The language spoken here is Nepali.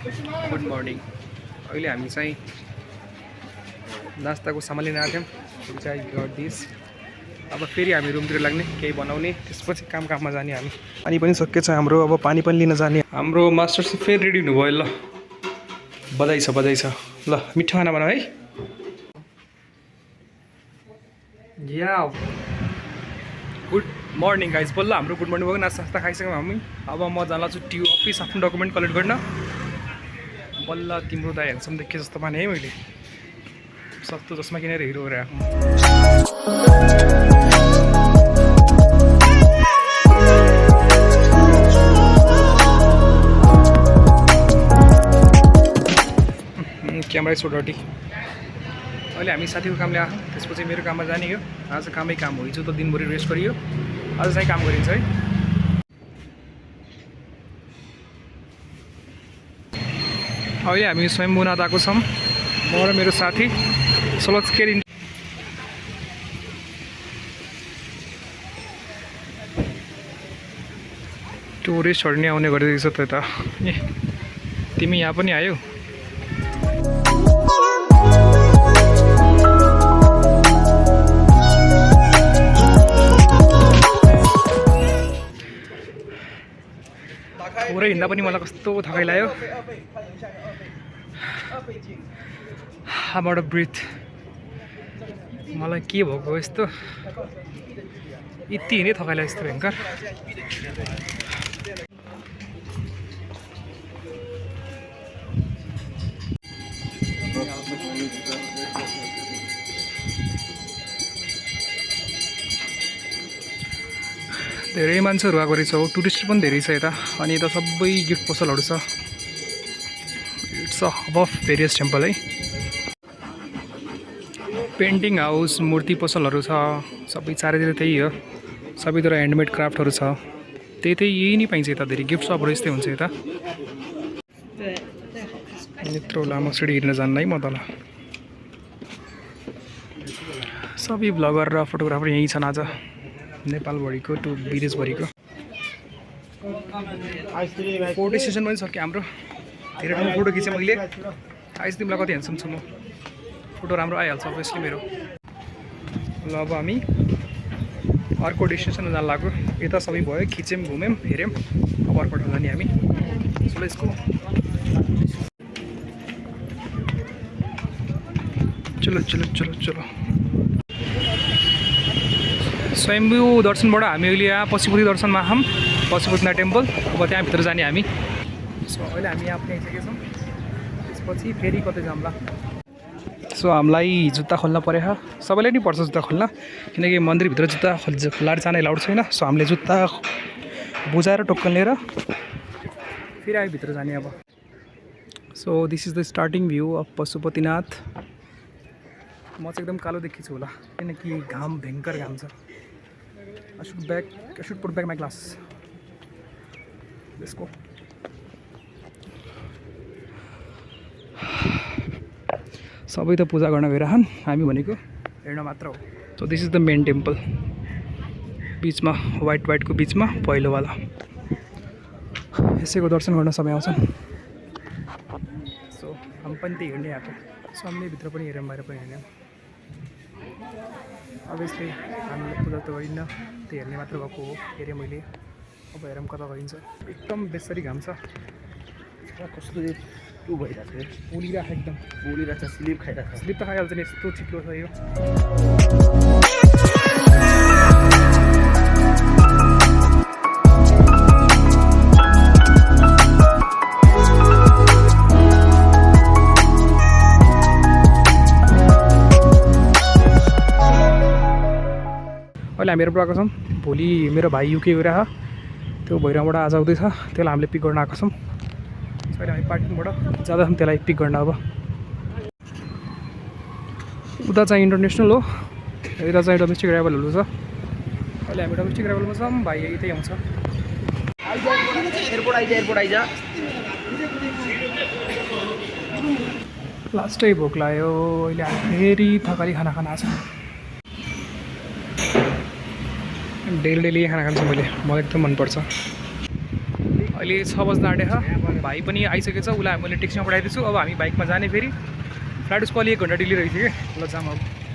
Good morning. अहिले हामी चाहिँ नास्ताको सामान लिन आएको थियौँ। चाहिँ गर्दिस अब फेरि हामी रुमतिर लाग्ने केही बनाउने, त्यसपछि काममा जाने हामी। पानी पनि सकिएछ हाम्रो, अब पानी पनि लिन जाने। हाम्रो मास्टर चाहिँ फेरि रेडी हुनुभयो। ल बधाई छ बधाई छ। ल मिठो खाना बनाऊ है। या गुड मर्निङ गाइज। बल्ल हाम्रो गुड मर्निङ भयो, नास्ता खाइसक्यौँ हामी। अब म जान लाग्छु टियु अफिस आफ्नो डकुमेन्ट कलेक्ट गर्न। बल्ल तिम्रो दाइ हेर्छौँ देखेँ जस्तो पाने है मैले। सस्तो जसमा किनेर हिरो गरेर आएको। क्यामेरा सो डटी। अहिले हामी साथीको कामले आएको, त्यसपछि मेरो काममा जाने हो। आज कामै काम हो, हिजो त दिनभरि रेस्ट गरियो, आज चाहिँ काम गरिन्छ है। अहिले हामी स्वयम्भूनाथ आएको छौँ, म र मेरो साथी सोलज केरी। टुरिस्टहरू नै आउने गरिरहेछ त यता। ए तिमी यहाँ पनि आयो? पुरै हिँड्दा पनि मलाई कस्तो थकाइ लाग्यो। हाबाट ब्रिथ मलाई के भएको यस्तो, यति नै थकाइ लाग्यो यस्तो भयङ्कर। धेरै मान्छेहरू आएको रहेछ हो, टुरिस्ट पनि धेरै छ यता। अनि यता सबै गिफ्ट पसलहरू छ। It's a hub of various temple है। पेन्टिङ हाउस, मूर्ति पसलहरू छ, सबै चारैतिर त्यही हो। सबैतिर ह्यान्डमेड क्राफ्टहरू छ। त्यही यही नै पाइन्छ यता, धेरै गिफ्ट सपहरू यस्तै हुन्छ यता। यत्रो लामो सिँढी हिँड्न जान्न है म तल। सबै भ्लगर र फोटोग्राफर यहीँ छन् आज, नेपालभरिको टु विदेशभरिको। फोटो सेसन पनि सक्यो हाम्रो। धेरै राम्रो फोटो खिचेँ मैले। आइज तिमीलाई कति ह्यान्डसम छु म, फोटो राम्रो आइहाल्छ अभियसली मेरो। ल अब हामी अर्को डेस्टिनेसन जान लाग्यो। यता सबै भयो, खिच्यौँ, घुम्यौँ, हेऱ्यौँ। अब अर्को ठाउँ जाने हामी। So let's go. चलो चलो चलो चलो। स्वयम्भू दर्शनबाट हामी अहिले यहाँ पशुपति दर्शनमा आयौँ, पशुपतिनाथ टेम्पल। अब त्यहाँभित्र जाने हामी। सो अहिले हामी यहाँ पनि आइसकेका छौँ। त्यसपछि फेरि कतै जाउँला। सो हामीलाई जुत्ता खोल्न परेछ, सबैलाई नै पर्छ जुत्ता खोल्न, किनकि मन्दिरभित्र जुत्ता खोलाएर जान एलाउड छैन। सो हामीले जुत्ता बुझाएर टोकन लिएर फेरि आयो भित्र जाने अब। So this is the starting view of Pashupatinath. म चाहिँ एकदम कालो देखिछु होला, किनकि घाम भयङ्कर घाम छ। I should put back my glasses. Let's go. सबै त पूजा गर्न गइरहन्, हामी भनेको हेर्न मात्र हो। So this is the main temple. बिचमा वाइटको बिचमा पहिलोवाला। यसैको दर्शन गर्न समय आउँछन्। सो हामी पनि त्यही हेर्ने आएको। सो हामीले भित्र पनि हेऱ्यौँ, बाहिर पनि हेऱ्यौँ। अभियसली हामीले पूजा त गरिन्न, त्यो हेर्ने मात्र भएको हो। हेरेँ मैले, अब हेरौँ कता गइन्छ। एकदम बेसरी घाम छ, कस्तो उ भइरहेको छ, पोलिरहेको एकदम पोलिरहेको छ, स्लिप खाइरहेको छ। स्लिप त खाइहाल्छ नि, यस्तो चिप्लो छ यो। अहिले हामी हेरेर आएको छौँ। भोलि मेरो भाइ युके गइरहेको, त्यो भैरवबाट आज आउँदैछ, त्यसलाई हामीले पिक गर्न आएको छौँ। अहिले हामी पार्किङबाट जाँदैछौँ त्यसलाई पिक गर्न। अब उता चाहिँ इन्टरनेसनल हो, यता चाहिँ डोमेस्टिक एराइभलहरू छ। अहिले हामी डोमेस्टिक एराइभलमा छौँ, भाइ यतै आउँछ। एयरपोर्ट आइजा। लास्टै भोक लाग्यो। अहिले हामी फेरि थकाली खाना खान आएको छ। डेली खाना खान्छु मैले, मलाई एकदम मनपर्छ। अहिले 6 बज्न आँटेको छ। भाइ पनि आइसकेको छ, उसलाई मैले ट्याक्सीमा पठाइदिन्छु। अब हामी बाइकमा जाने फेरि। फ्लाइट उसको अलि 1 घन्टा डिले रहेछ कि। ल जाम अब।